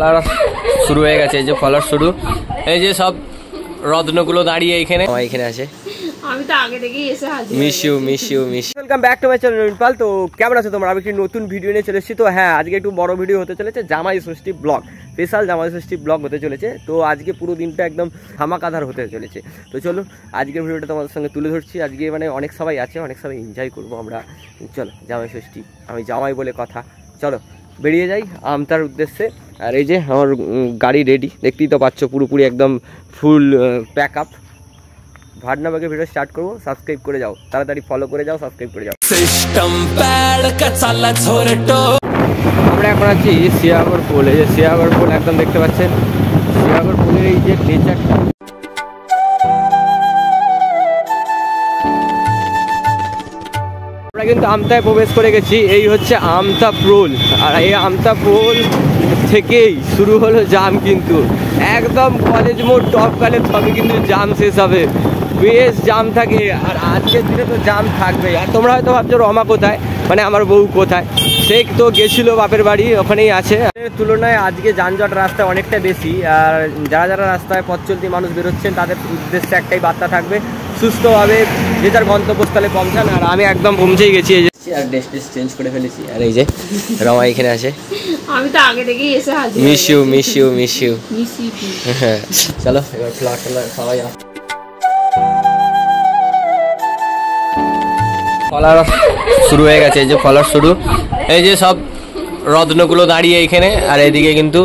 ফলার শুরু হয়ে গেছে, এই যে ফলার শুরু, এই যে সব রত্নগুলো দাঁড়িয়ে এখানে আছে। আমি তো আগে থেকেই এসে হাজির। Miss you. Welcome back to my channel pal. তো কেমন আছো তোমরা? আমি একটি নতুন ভিডিও নিয়ে চলে এসেছি। তো হ্যাঁ, আজকে একটু বড় ভিডিও হতে চলেছে, জামাই ষষ্ঠী ব্লগ, স্পেশাল জামাই ষষ্ঠী ব্লগ হতে চলেছে। তো আজকে পুরো দিনটা একদম ধামাকাধার হতে চলেছে। তো চলো আজকের ভিডিওটা তোমাদের সঙ্গে তুলে ধরছি। আজকে মানে অনেক সবাই আছে, অনেক সবাই এনজয় করবো আমরা। চলো জামাই ষষ্ঠী, আমি জামাই বলে কথা, চলো বেরিয়ে যাই আমতার উদ্দেশ্যে। আর এই যে আমার গাড়ি রেডি, দেখতেই তো পাচ্ছ, পুরোপুরি একদম ফুল প্যাক আপ। ভাটনাবাগে ভিডিও স্টার্ট করবো, সাবস্ক্রাইব করে যাও, তাড়াতাড়ি ফলো করে যাও, সাবস্ক্রাইব করে যাও। আমরা এখন আছি সিয়াগর পোল। এই যে সিয়াগর পোল একদম দেখতে পাচ্ছেন, সিয়াগর পোলের এই যে নেচারটা। আমরা কিন্তু আমতায় প্রবেশ করে গেছি, এই হচ্ছে আমতা পোল। আর এই আমতা পোল থেকেই শুরু হলো জাম, কিন্তু একদম কলেজ মোড় টপকালে তবে কিন্তু জাম শেষ হবে, বেশ জাম থাকে। আর আজকের দিনে তো জাম থাকবে। আর তোমরা হয়তো ভাবছো রমা কোথায়, মানে আমার বউ কোথায়, সে তো গেছিলো বাপের বাড়ি, ওখানেই আছে। তুলনায় আজকে যানজট রাস্তায় অনেকটা বেশি। আর যারা যারা রাস্তায় পথ চলতি মানুষ বেরোচ্ছেন তাদের উদ্দেশ্যে একটাই বার্তা থাকবে, সুস্থভাবে যে যার গন্তব্যস্থলে পৌঁছান। আর আমি একদম পৌঁছেই গেছি, এই যে আর ড্রেস চেঞ্জ করে ফেলেছি। আর এই যে রমা এখানে আছে। আমি তো আগে থেকেই এসে হাজির। Miss you. চলো এবার ফ্লাট সবাই ফলার শুরু হয়ে গেছে, এই যে ফলার শুরু, এই যে সব রত্নগুলো দাঁড়িয়ে এখানে। আর এদিকে কিন্তু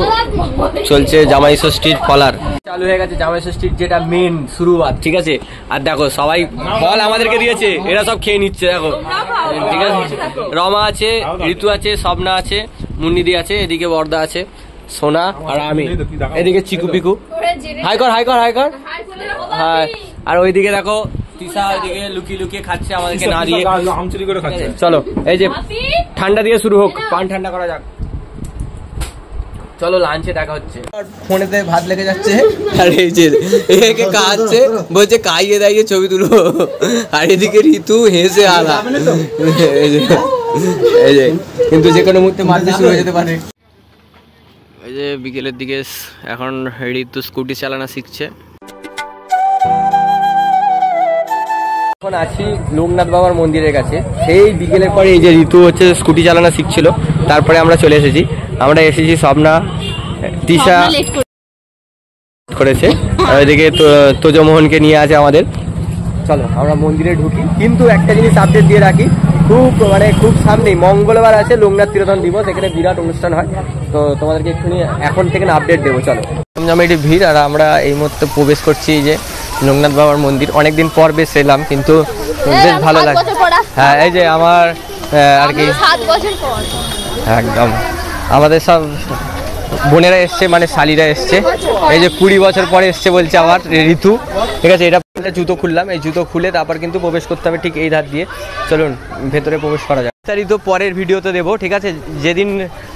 চলছে জামাই ষষ্ঠীর ফলার চালু হয়ে গেছে, জামাই ষষ্ঠীর যেটা মেন শুরুয়াত, ঠিক আছে। আর দেখো সবাই ফল আমাদেরকে দিয়েছে, এরা সব খেয়ে নিচ্ছে, দেখো, ঠিক আছে। রমা আছে, ঋতু আছে, স্বপ্না আছে, মুন্নিদি আছে, এদিকে বর্দা আছে, সোনা, আর আমি, এদিকে চিকু পিকু। হাই কর হ্যাঁ। আর ওইদিকে দেখো তিশা ওইদিকে লুকিয়ে খাচ্ছে আমাদেরকে না দিয়ে। চলো এই যে ঠান্ডা দিয়ে শুরু হোক, পান ঠান্ডা করা যাক। চলো লাঞ্চে দেখা হচ্ছে। ফোনেতে ভাত লেগে যাচ্ছে, আর এই যে একে খাচ্ছে, বলছে খাইয়ে দাইয়ে ছবি তুলো। আর এদিকে ঋতু হেসে আলা, এই যে কিন্তু যে কোনো মুহূর্তে মারতে শুরু হয়ে যেতে পারে। এই যে বিকেলের দিকে এখন ঋতু স্কুটি চালানো শিখছে। এখন আছি লোকনাথ বাবার মন্দিরের কাছে। সেই বিকেলের পরে এই যে ঋতু হচ্ছে স্কুটি চালানো শিখছিল, তারপরে আমরা চলে এসেছি। আমরা এসেছি স্বপ্না, তিশা করেছে, আর ওইদিকে তোজমোহনকে নিয়ে আছে আমাদের। চলো আমরা মন্দিরে ঢুকি। কিন্তু একটা জিনিস আপডেট দিয়ে রাখি, খুব সামনেই মঙ্গলবার আছে লোকনাথ তিরোধান দিবস, এখানে বিরাট অনুষ্ঠান হয়। তো তোমাদেরকে একটুখানি এখন থেকে আপডেট দেবো। চলো জমজমাটি ভিড়। আর আমরা এই মুহূর্তে প্রবেশ করছি এই যে লোকনাথ বাবার মন্দির। অনেকদিন পর বেশ এলাম, কিন্তু বেশ ভালো লাগে। হ্যাঁ এই যে আমার আর কি 7 বছর পর একদম আমাদের সব বোনেরা এসছে, মানে শালিরা এসছে। এই যে 20 বছর পরে এসছে বলছে আবার ঋতু, ঠিক আছে। এটা জুতো খুললাম, এই জুতো খুলে তারপর কিন্তু প্রবেশ করতে হবে ঠিক এই ধার দিয়ে। চলুন ভেতরে প্রবেশ করা যায়। বিস্তারিত পরের ভিডিওতে দেবো, ঠিক আছে। যেদিন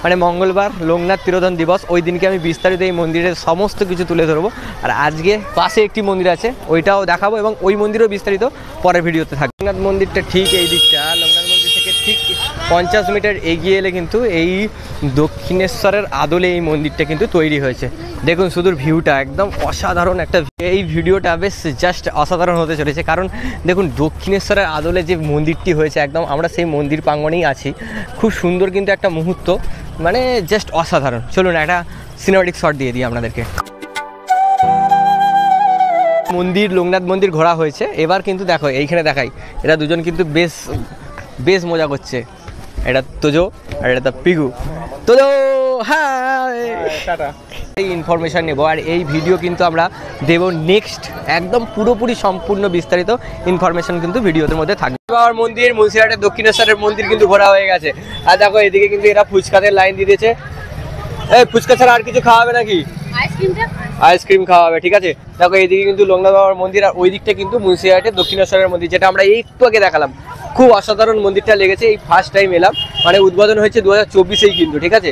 মানে মঙ্গলবার লোকনাথ তিরোধান দিবস, ওই দিনকে আমি বিস্তারিত এই মন্দিরের সমস্ত কিছু তুলে ধরবো। আর আজকে পাশে একটি মন্দির আছে, ওইটাও দেখাবো, এবং ওই মন্দিরও বিস্তারিত পরের ভিডিওতে থাকবে। লোকনাথ মন্দিরটা ঠিক এই দিকটা, লোকনাথ মন্দির থেকে ঠিক 50 মিটার এগিয়ে এলে কিন্তু এই দক্ষিণেশ্বরের আদলে এই মন্দিরটা কিন্তু তৈরি হয়েছে। দেখুন শুধু ভিউটা একদম অসাধারণ একটা। এই ভিডিওটা বেশ জাস্ট অসাধারণ হতে চলেছে, কারণ দেখুন দক্ষিণেশ্বরের আদলে যে মন্দিরটি হয়েছে, একদম আমরা সেই মন্দির প্রাঙ্গণেই আছি। খুব সুন্দর কিন্তু একটা মুহূর্ত, মানে জাস্ট অসাধারণ। চলুন একটা সিনেমাটিক শট দিয়ে দিই আপনাদেরকে। মন্দির লোকনাথ মন্দির ঘোরা হয়েছে, এবার কিন্তু দেখো এইখানে দেখাই, এরা দুজন কিন্তু বেশ মজা করছে। এটা তোজো আর এটা পিগু। তোজো হাই, এই ইনফরমেশান নেবো, আর এই ভিডিও কিন্তু আমরা দেবো নেক্সট, একদম পুরোপুরি সম্পূর্ণ বিস্তারিত ইনফরমেশন কিন্তু ভিডিওদের মধ্যে থাকবে। বাবার মন্দির, মুন্সিরহাটের দক্ষিণেশ্বরের মন্দির কিন্তু ঘোরা হয়ে গেছে। আর দেখো এদিকে কিন্তু এরা ফুচকাদের লাইন দিয়ে দিয়েছে। এই ফুচকা ছাড়া আর কিছু খাওয়াবে নাকি? আইসক্রিম খাওয়াবে, ঠিক আছে। দেখো এইদিকে কিন্তু লোকনাথ বাবার মন্দির, আর ওই দিকটা কিন্তু মুন্সিরহাটের দক্ষিণেশ্বরের মন্দির, যেটা আমরা একটু আগে দেখালাম। খুব অসাধারণ মন্দিরটা লেগেছে, এই ফার্স্ট টাইম এলাম, মানে উদ্বোধন হয়েছে 2024-এই কিন্তু, ঠিক আছে।